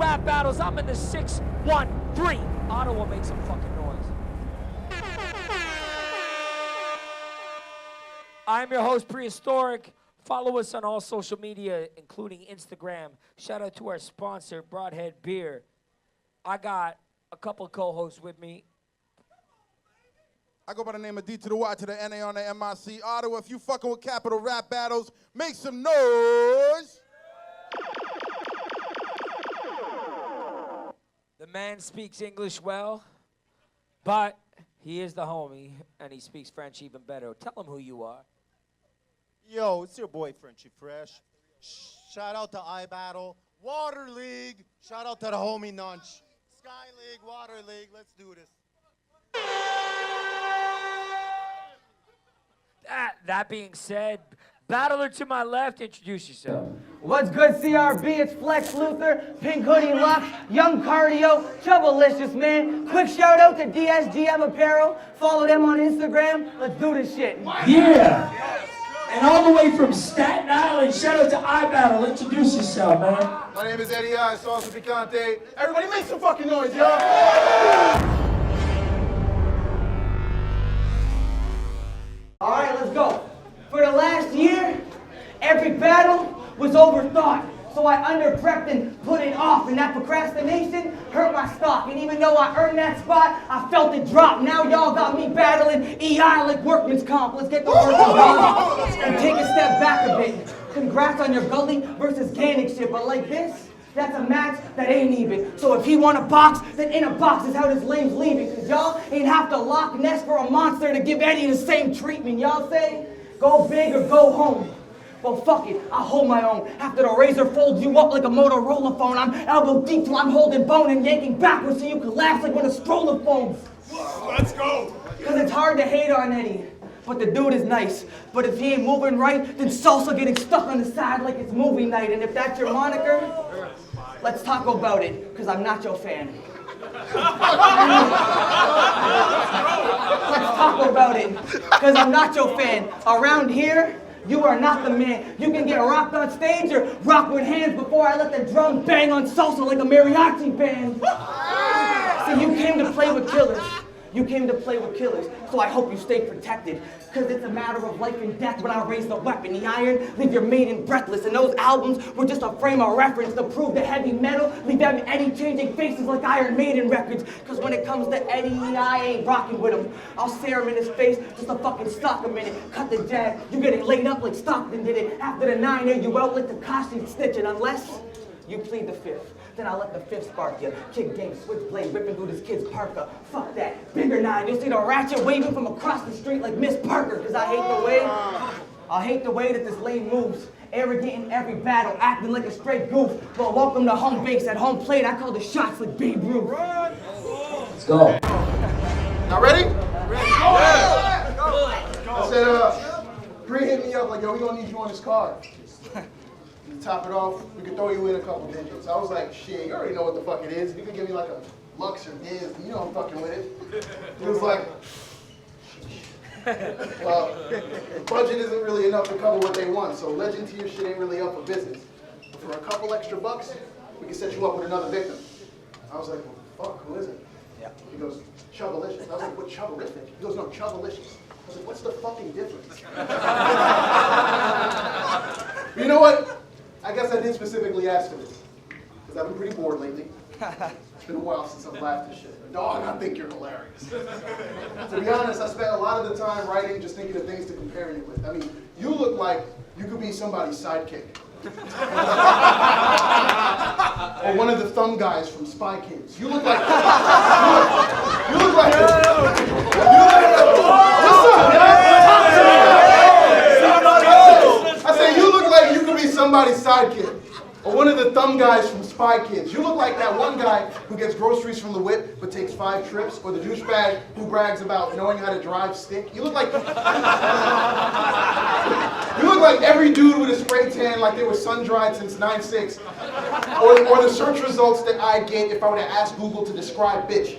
rap battles. I'm in the 613. Ottawa, make some fucking noise. I'm your host, Prehistoric. Follow us on all social media, including Instagram. Shout out to our sponsor, Broadhead Beer. I got a couple co-hosts with me. I go by the name of D to the Y to the NA on the MIC Ottawa. If you fucking with Capital Rap Battles, make some noise. The man speaks English well, but he is the homie, and he speaks French even better. Tell him who you are. Yo, it's your boy Frenchie Fresh. Shout out to IBATTLE, Water League. Shout out to the homie Nunch. Sky League, Water League, let's do this. That being said, battler to my left, introduce yourself. What's good, CRB? It's Flex Luther, Pink Hoodie Lux, Young Cardio, Chubalicious, man. Quick shout out to DSGM Apparel. Follow them on Instagram. Let's do this shit. Yeah. And all the way from Staten Island, shout out to IBATTLE. Introduce yourself, man. My name is Eddy I, Salsa Picante. Everybody make some fucking noise, yo! All right, let's go. For the last year, every battle was overthought. So I under-prepped and put it off, and that procrastination hurt my stock. And even though I earned that spot, I felt it drop. Now y'all got me battling EI like workman's comp. Let's get the work done and take a step back a bit. Congrats on your gully versus Gannick shit, but like this, that's a match that ain't even. So if he want a box, then in a box is how this lame's leaving. Cause y'all ain't have to lock nest for a monster to give Eddie the same treatment. Y'all say, go big or go home. Well, fuck it, I'll hold my own. After the razor folds you up like a Motorola phone, I'm elbow deep till I'm holding bone and yanking backwards so you collapse like when a stroller foams. Let's go! Cause it's hard to hate on Eddie, but the dude is nice. But if he ain't moving right, then salsa getting stuck on the side like it's movie night. And if that's your moniker, let's talk about it, cause I'm not your fan. Let's talk about it, cause I'm not your fan. Around here, you are not the man. You can get rocked on stage or rock with hands before I let the drum bang on salsa like a mariachi band. So you came to play with killers. You came to play with killers, so I hope you stay protected. Cause it's a matter of life and death when I raise the weapon. The iron, leave your maiden breathless. And those albums were just a frame of reference to prove the heavy metal, leave them Eddie changing faces like Iron Maiden records. Cause when it comes to Eddy, I ain't rocking with him. I'll stare him in his face just to fucking stalk him in it. Cut the jab, you getting laid up like Stockton did it. After the 9-8, you out like Tekashi stitching. Unless you plead the fifth. Then I'll let the fifth spark you. Kick game, switchblade, ripping through this kid's parka. Fuck that, bigger 9. You'll see the ratchet waving from across the street like Miss Parker. Cause I hate the way that this lane moves. Arrogant in every battle, acting like a straight goof. Well, welcome to home base. At home plate, I call the shots like Babe Ruth. Let's go. Now ready? Ready. Yeah. I said, Bree hit me up like, yo, we gonna need you on this card. To top it off, we could throw you in a couple digits. I was like, shit, you already know what the fuck it is. You can give me like a Lux or Diz, you know I'm fucking with it. He was like, well, budget isn't really enough to cover what they want, so legend to your shit ain't really up for business. But for a couple extra bucks, we can set you up with another victim. I was like, well, fuck, who is it? Yeah. He goes, Chubalicious. I was like, what Chubalicious? He goes, no, Chubalicious. I was like, what's the fucking difference? You know what? I guess I didn't specifically ask for this, because I've been pretty bored lately. It's been a while since I've laughed at shit. Dog, I think you're hilarious. To be honest, I spent a lot of the time writing just thinking of things to compare you with. I mean, you look like you could be somebody's sidekick. Or one of the thumb guys from Spy Kids. You look like... You look like... I say you look like you could be somebody's sidekick. Or one of the thumb guys from Spy Kids. You look like that one guy who gets groceries from the whip but takes 5 trips, or the douchebag who brags about knowing how to drive stick. You look like you look like every dude with a spray tan like they were sun-dried since 9/6. Or the search results that I get if I were to ask Google to describe bitch.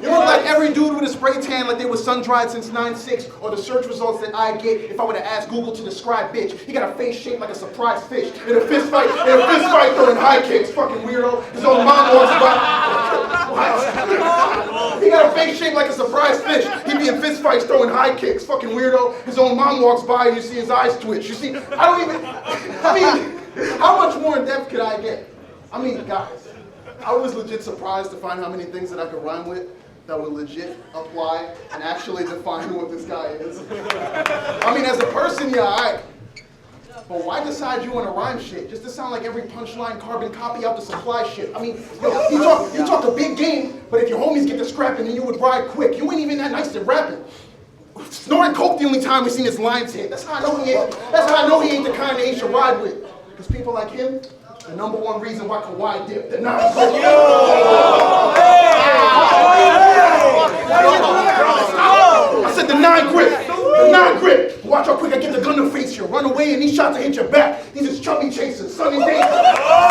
You look like every dude with a spray tan like they were sun-dried since 9/6, or the search results that I get if I were to ask Google to describe bitch. You got a face shaped like a surprise fish. In a fist fight throwing high kicks, fucking weirdo. His own mom walks by. What? He got a face shaped like a surprise fish. He be in fist fights throwing high kicks, fucking weirdo. His own mom walks by and you see his eyes twitch. You see, I mean, how much more in depth could I get? I mean, guys, I was legit surprised to find how many things that I could rhyme with that would legit apply and actually define what this guy is. I mean, as a person, yeah, alright. But why decide you want to rhyme shit? Just to sound like every punchline carbon copy out the supply shit. I mean, yo, you talk a big game, but if your homies get to scrapping, then you would ride quick. You ain't even that nice at rapping. Snoring coke the only time we seen his lines hit. That's how I know he ain't. That's how I know he ain't the kind that you should ride with. Because people like him, the number one reason why Kawhi dipped the nine. I said the nine grip. The nine grip. Watch how quick I get the gun to face you. Run away and these shots will hit your back. These is chubby chasers. Son in danger.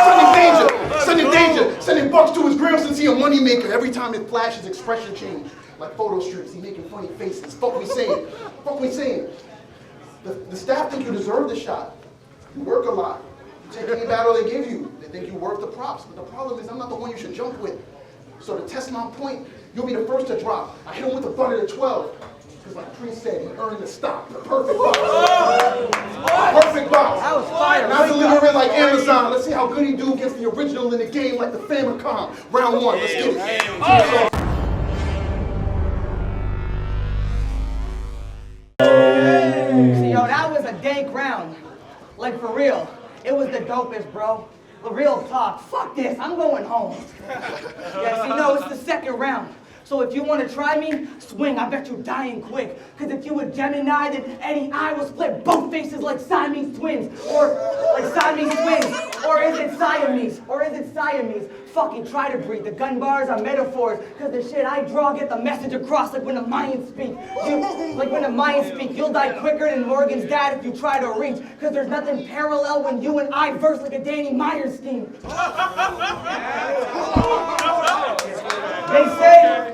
Son in danger. Son in danger. Sending bucks to his grill since he a money maker. Every time it flashes, expression change. Like photo strips, he making funny faces. Fuck we saying. Fuck we saying. The staff think you deserve the shot. You work a lot. You take any battle they give you. They think you worth the props. But the problem is I'm not the one you should jump with. So to test my point, you'll be the first to drop. I hit him with the butt of the 12. Because like Prince said, he earned the stop. The perfect box. Perfect box. That was fire. Now deliver it like Amazon. Let's see how good he do against the original in the game like the Famicom. Round one. Let's get it. See, yo, that was a dank round. Like, for real. It was the dopest, bro. The real talk. Fuck this. I'm going home. Yeah, see, no, it's the second round. So if you want to try me, swing. I bet you're dying quick. Because if you were Gemini, then Eddy I will split both faces like Siamese twins. Or like Siamese twins. Or is it Siamese? Or is it Siamese? Fucking try to breathe. The gun bars are metaphors. Because the shit I draw get the message across like when the Mayans speak. Like when the Mayans speak, you'll die quicker than Morgan's dad if you try to reach. Because there's nothing parallel when you and I verse like a Danny Myers scheme.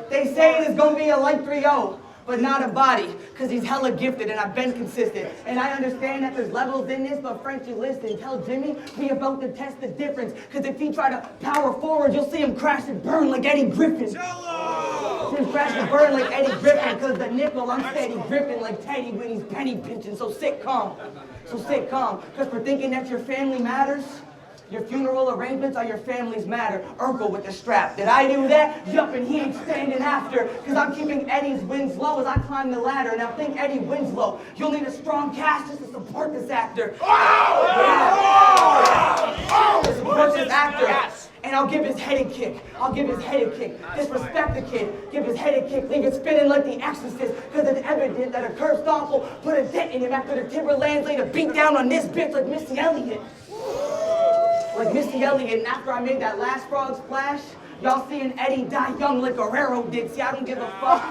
They say it is gonna be a light 3-0, but not a body, cause he's hella gifted and I've been consistent. And I understand that there's levels in this, but Frenchie, listen, tell Jimmy we about to test the difference. Cause if he try to power forward, you'll see him crash and burn like Eddie Griffin. See him crash and burn like Eddie Griffin, cause the nickel I'm steady gripping like Teddy when he's penny pinching. So sit calm, cause for thinking that your family matters, your funeral arrangements are your family's matter. Urkel with the strap. Did I do that? Yup, and he ain't standing after. Cause I'm keeping Eddie's wins low as I climb the ladder. Now think Eddie Winslow. You'll need a strong cast just to support this actor. To support this actor. And I'll give his head a kick. Disrespect the kid. Give his head a kick. Leave it spinning like the Exorcist. Cause it's evident that a cursed awful put a dent in him after the Timberlands laid a beat down on this bitch like Missy Elliott. Like Missy Elliott, and after I made that last frog splash, y'all seeing Eddy die young like Guerrero did. See, I don't give a fuck.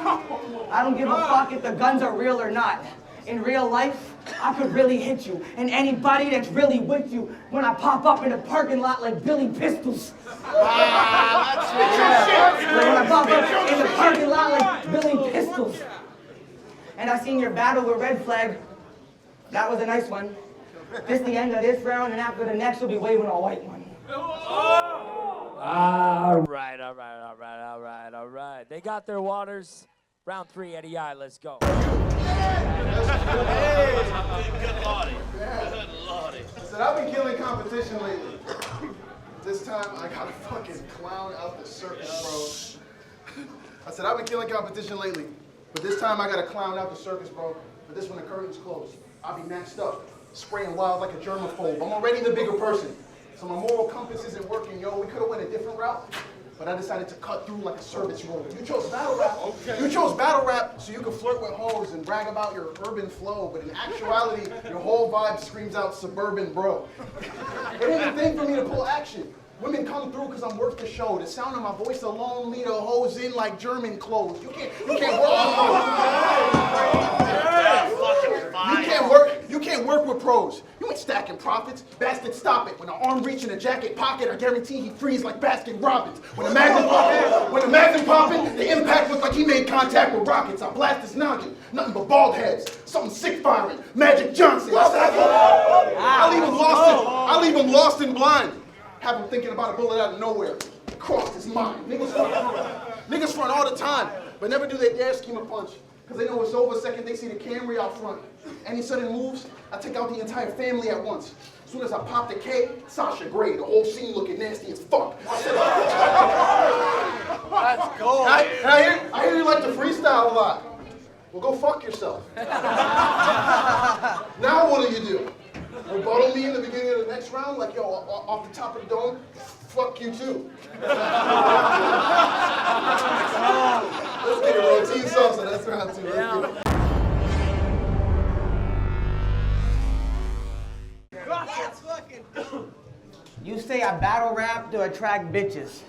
I don't give a fuck if the guns are real or not. In real life, I could really hit you. And anybody that's really with you when I pop up in a parking lot like Billy Pistols. Like when I pop up in the parking lot like Billy Pistols. And I seen your battle with Red Flag. That was a nice one. This the end of this round, and after the next, we'll be waving a white one. All right. They got their waters. Round 3, Eddy I, let's go. Good lordy. I said, I've been killing competition lately. This time, I got a fucking clown out the circus, bro. I said, I've been killing competition lately, but this time I got a clown out the circus, bro. But this one, the curtain's closed. I'll be maxed up. Spraying wild like a germaphobe. I'm already the bigger person. So my moral compass isn't working, yo. We could have went a different route, but I decided to cut through like a service road. You chose battle rap. Okay. You chose battle rap so you could flirt with hoes and brag about your urban flow, but in actuality, your whole vibe screams out suburban bro. It ain't a thing for me to pull action. Women come through because I'm worth the show. The sound of my voice alone lead a hose in like German clothes. You can't work with hoes. You can't work with pros. You ain't stacking profits. Bastard, stop it. When an arm reach in a jacket pocket, I guarantee he frees like Baskin Robbins. When the Magnum popping, the impact looks like he made contact with rockets. I blast his noggin. Nothing but bald heads. Something sick firing. Magic Johnson. I'll leave him lost and blind. Have him thinking about a bullet out of nowhere. Crossed his mind. Niggas front all the time, but never do they dare scheme a punch. Because they know it's over the second they see the Camry out front. Any sudden moves, I take out the entire family at once. As soon as I pop the K, Sasha Grey, the whole scene looking nasty as fuck. Let's go. I hear you like to freestyle a lot. Well, go fuck yourself. Now what do you do? Rebuttal me in the beginning of the next round? Like, yo, off the top of the dome? Fuck you too. Let's get it, bro. Team salsa, that's round 2. Let's get it. You say I battle rap to attract bitches.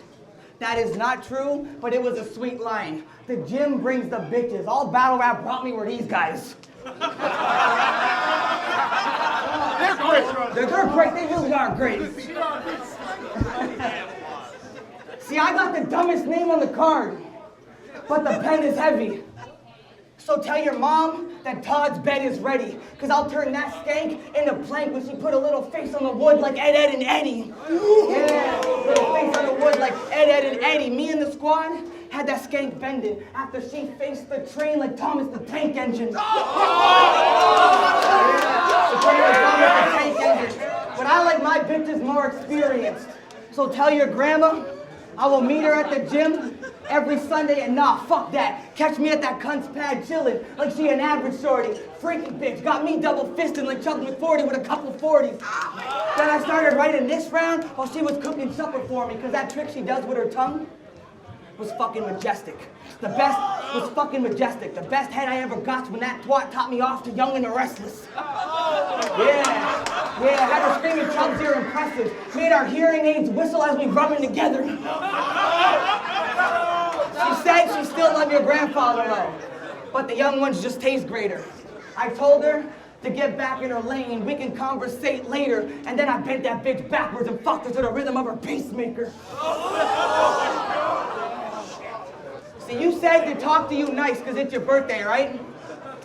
That is not true, but it was a sweet line. The gym brings the bitches. All battle rap brought me were these guys. They're great. They're great. They really are great. See, I got the dumbest name on the card, but the pen is heavy. So tell your mom that Todd's bed is ready, because I'll turn that skank into plank when she put a little face on the wood like Ed, and Eddy. Yeah, little face on the wood like Ed, and Eddy. Me and the squad had that skank bending after she faced the train like Thomas the Tank Engine. Yeah, the train like Thomas the Tank Engine. But I like my bitches more experienced. So tell your grandma I will meet her at the gym every Sunday, and nah, fuck that. Catch me at that cunt's pad chillin' like she an average shorty. Freaky bitch, got me double fisting like Chuck McForty with a couple 40s. Then I started writing this round while she was cooking supper for me, cause that trick she does with her tongue was fucking majestic. The best was fucking majestic. The best head I ever got when that twat taught me off to Young and the Restless. Yeah, had her screaming chubs here impressive. Made our hearing aids whistle as we rubbing together. She said she still loved your grandfather though, but the young ones just taste greater. I told her to get back in her lane, we can conversate later, and then I bent that bitch backwards and fucked her to the rhythm of her pacemaker. See, you said to talk to you nice because it's your birthday, right?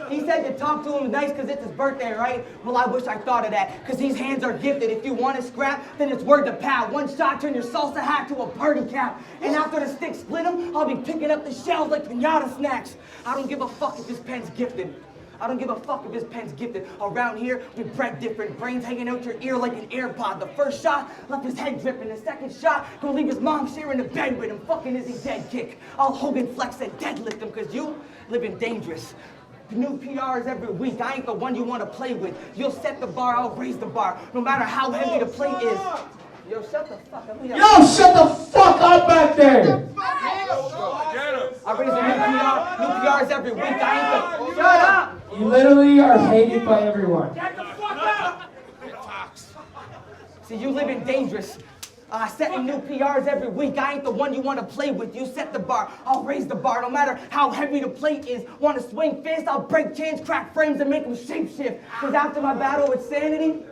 He said to talk to him nice because it's his birthday, right? Well, I wish I thought of that, because these hands are gifted. If you want to scrap, then it's word to pal. One shot, turn your salsa hat to a party cap. And after the sticks split them, I'll be picking up the shells like pinata snacks. I don't give a fuck if this pen's gifted. I don't give a fuck if his pen's gifted. Around here, we bred different. Brains hanging out your ear like an AirPod. The first shot left his head dripping. The second shot gonna leave his mom sharing the bed with him. Fucking is he dead kick. I'll Hogan flex and deadlift him, cause you living dangerous. New PRs every week. I ain't the one you want to play with. You'll set the bar, I'll raise the bar. No matter how heavy the plate is. Yo, shut the fuck up. Yo, shut the fuck up back there! I raise the new PRs every week. I ain't the... Shut up! You literally are hated by everyone. Get the fuck up! See, you living dangerous. Setting new PRs every week. I ain't the one you want to play with. You set the bar, I'll raise the bar. No matter how heavy the plate is. Want to swing fist, I'll break chains, crack frames, and make them shapeshift. Because after my battle with sanity,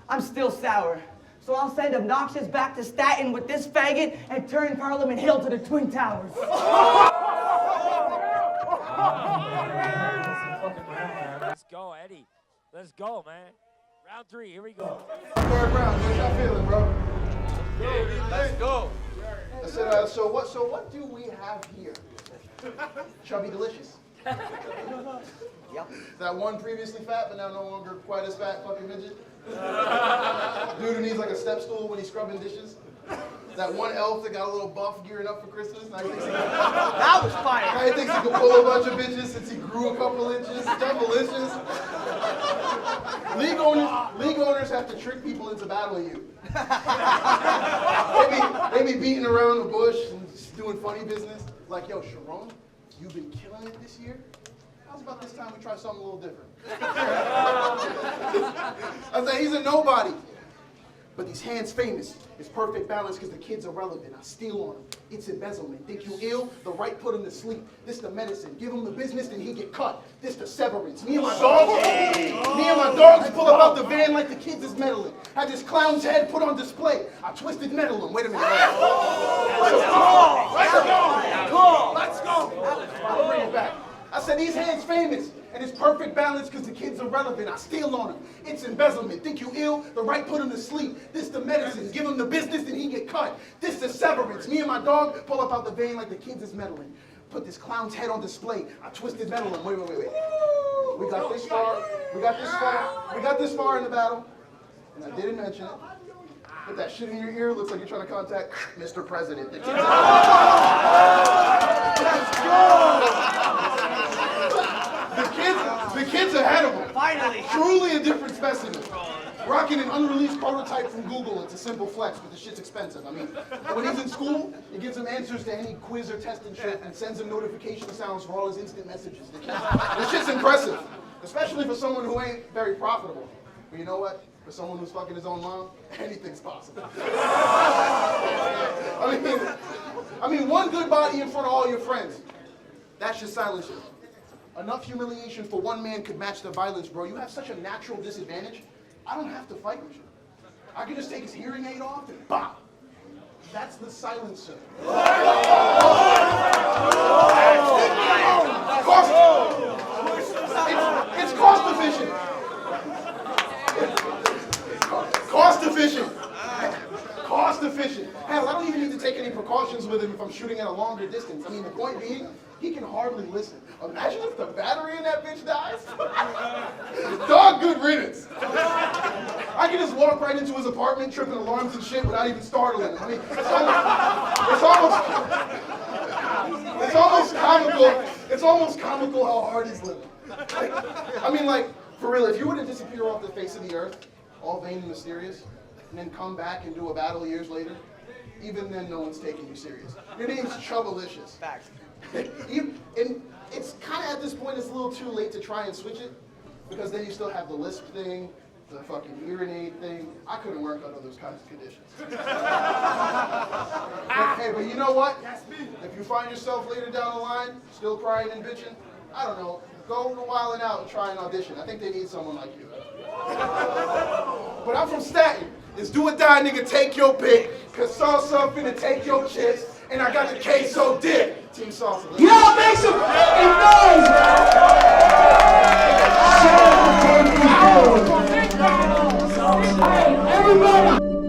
I'm still sour. So I'll send Obnoxious back to Staten with this faggot and turn Parliament Hill to the Twin Towers. Let's go, Eddie. Let's go, man. Round 3, here we go. Third round, how y'all feeling, bro? Let's go. I said, so what do we have here? Chubalicious. Yep. That one previously fat, but now no longer quite as fat fucking midget. Dude who needs like a step stool when he's scrubbing dishes. That one elf that got a little buff gearing up for Christmas. Now he thinks he That was fire. Now he thinks he can pull a bunch of bitches since he grew a couple inches. Chubalicious. League owners have to trick people into battling you. they be beating around the bush and just doing funny business. Like, yo, Sharon, you've been killing it this year. How's about this time we try something a little different? I said, he's a nobody. But these hands famous. It's perfect balance because the kids are relevant. I steal on them. It's embezzlement. Think you ill? The right put him to sleep. This the medicine. Give him the business, then he get cut. This the severance. Me and my dogs pull up out the van like the kids is meddling. Had this clown's head put on display. I twisted metal him. Wait a minute. Let's go. I'll bring it back. I said these hands famous. And it's perfect balance because the kids are relevant. I steal on them. It's embezzlement. Think you ill? The right put him to sleep. This the medicine. Give him the business and he get cut. This the severance. Me and my dog pull up out the van like the kids is meddling. Put this clown's head on display. I twisted metal him. Wait. We got this far. We got this far in the battle. And I didn't mention it. Put that shit in your ear. Looks like you're trying to contact Mr. President. The kids Let's go! The kids ahead of him. Finally. Truly a different specimen. Rocking an unreleased prototype from Google. It's a simple flex, but the shit's expensive. I mean, when he's in school, it gives him answers to any quiz or test and shit, and sends him notification sounds for all his instant messages. The shit's impressive, especially for someone who ain't very profitable. But you know what? For someone who's fucking his own mom, anything's possible. I mean, one good body in front of all your friends. That should silence you. Enough humiliation for one man could match the violence, bro. You have such a natural disadvantage. I don't have to fight with you. I can just take his hearing aid off and bop. That's the silencer. It's cost efficient. Cost efficient. Cost efficient. Hell, I don't even need to take any precautions with him if I'm shooting at a longer distance. I mean, the point being, he can hardly listen. Imagine if the battery in that bitch dies. Dog, good riddance. I can just walk right into his apartment, tripping alarms and shit without even startling him. I mean, it's almost comical how hard he's living. For real, if you were to disappear off the face of the earth, all vain and mysterious, and then come back and do a battle years later, even then no one's taking you serious. Your name's Chubalicious. Facts. And it's kind of at this point, it's a little too late to try and switch it, because then you still have the lisp thing, the fucking hearing aid thing. I couldn't work under those kinds of conditions. But you know what? If you find yourself later down the line, still crying and bitching, I don't know, go to Wild 'N Out and try an audition. I think they need someone like you. But I'm from Staten. It's do or die, nigga, take your pick. Cause salsa finna take your chips. And I got the queso dip. Team Salsa. Y'all make some fucking noise! Hey, everybody!